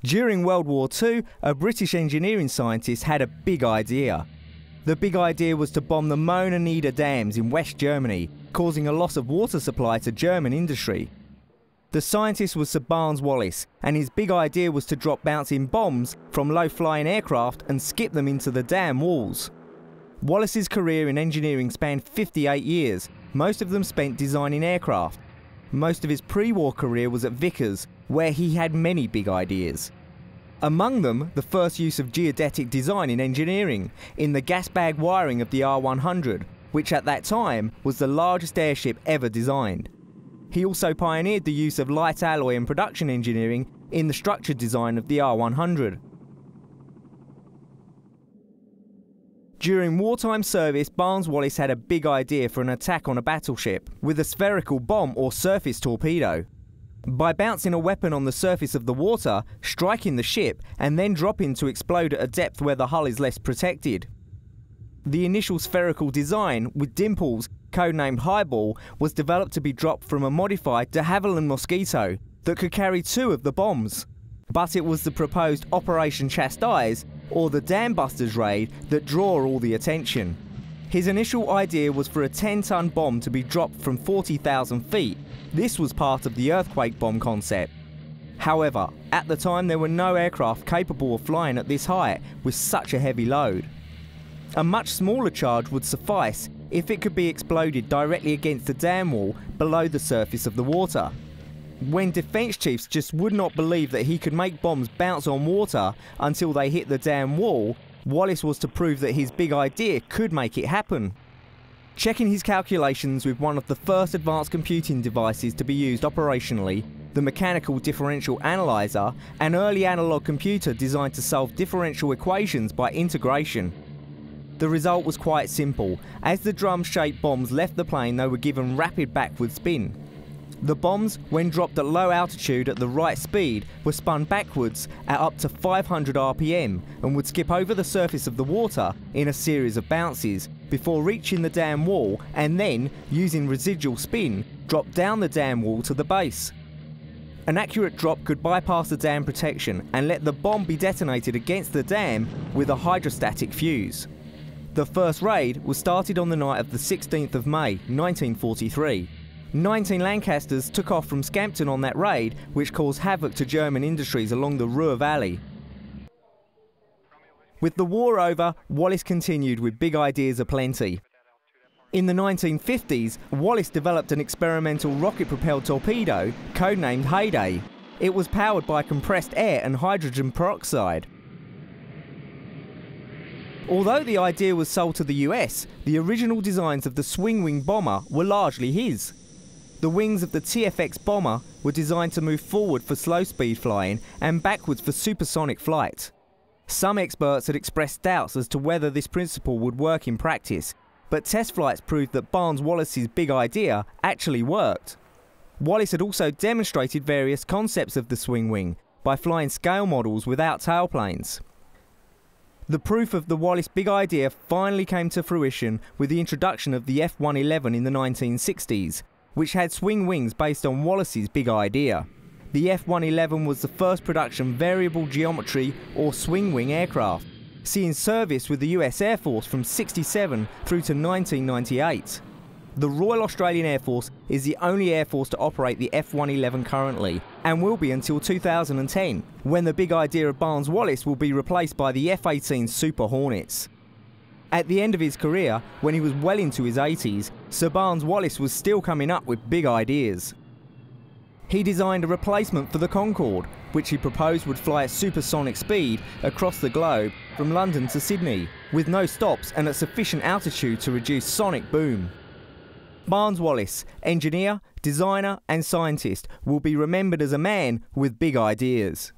During World War II, a British engineering scientist had a big idea. The big idea was to bomb the Möhne Nieder dams in West Germany, causing a loss of water supply to German industry. The scientist was Sir Barnes Wallis, and his big idea was to drop bouncing bombs from low-flying aircraft and skip them into the dam walls. Wallis's career in engineering spanned 58 years, most of them spent designing aircraft. Most of his pre-war career was at Vickers, where he had many big ideas. Among them, the first use of geodetic design in engineering, in the gas bag wiring of the R100, which at that time was the largest airship ever designed. He also pioneered the use of light alloy and production engineering in the structured design of the R100. During wartime service, Barnes Wallis had a big idea for an attack on a battleship with a spherical bomb or surface torpedo. By bouncing a weapon on the surface of the water, striking the ship, and then dropping to explode at a depth where the hull is less protected. The initial spherical design, with dimples, codenamed Highball, was developed to be dropped from a modified de Havilland Mosquito that could carry 2 of the bombs. But it was the proposed Operation Chastise, or the Dam Busters raid, that drew all the attention. His initial idea was for a 10-ton bomb to be dropped from 40,000 feet. This was part of the earthquake bomb concept. However, at the time there were no aircraft capable of flying at this height with such a heavy load. A much smaller charge would suffice if it could be exploded directly against the dam wall below the surface of the water. When defence chiefs just would not believe that he could make bombs bounce on water until they hit the dam wall, Wallis was to prove that his big idea could make it happen. Checking his calculations with one of the first advanced computing devices to be used operationally, the mechanical differential analyzer, an early analogue computer designed to solve differential equations by integration. The result was quite simple. As the drum-shaped bombs left the plane, they were given rapid backward spin. The bombs, when dropped at low altitude at the right speed, were spun backwards at up to 500 RPM and would skip over the surface of the water in a series of bounces before reaching the dam wall and then, using residual spin, drop down the dam wall to the base. An accurate drop could bypass the dam protection and let the bomb be detonated against the dam with a hydrostatic fuse. The first raid was started on the night of the 16th of May 1943. 19 Lancasters took off from Scampton on that raid, which caused havoc to German industries along the Ruhr Valley. With the war over, Wallis continued with big ideas aplenty. In the 1950s, Wallis developed an experimental rocket-propelled torpedo, codenamed Heyday. It was powered by compressed air and hydrogen peroxide. Although the idea was sold to the US, the original designs of the swing-wing bomber were largely his. The wings of the TFX bomber were designed to move forward for slow-speed flying and backwards for supersonic flight. Some experts had expressed doubts as to whether this principle would work in practice, but test flights proved that Barnes Wallis's big idea actually worked. Wallis had also demonstrated various concepts of the swing wing by flying scale models without tailplanes. The proof of the Wallis big idea finally came to fruition with the introduction of the F-111 in the 1960s, which had swing wings based on Wallis's big idea. The F-111 was the first production variable geometry or swing wing aircraft, seeing service with the US Air Force from '67 through to 1998. The Royal Australian Air Force is the only air force to operate the F-111 currently, and will be until 2010, when the big idea of Barnes Wallis will be replaced by the F-18 Super Hornets. At the end of his career, when he was well into his 80s, Sir Barnes Wallis was still coming up with big ideas. He designed a replacement for the Concorde, which he proposed would fly at supersonic speed across the globe from London to Sydney, with no stops and at sufficient altitude to reduce sonic boom. Barnes Wallis, engineer, designer and scientist, will be remembered as a man with big ideas.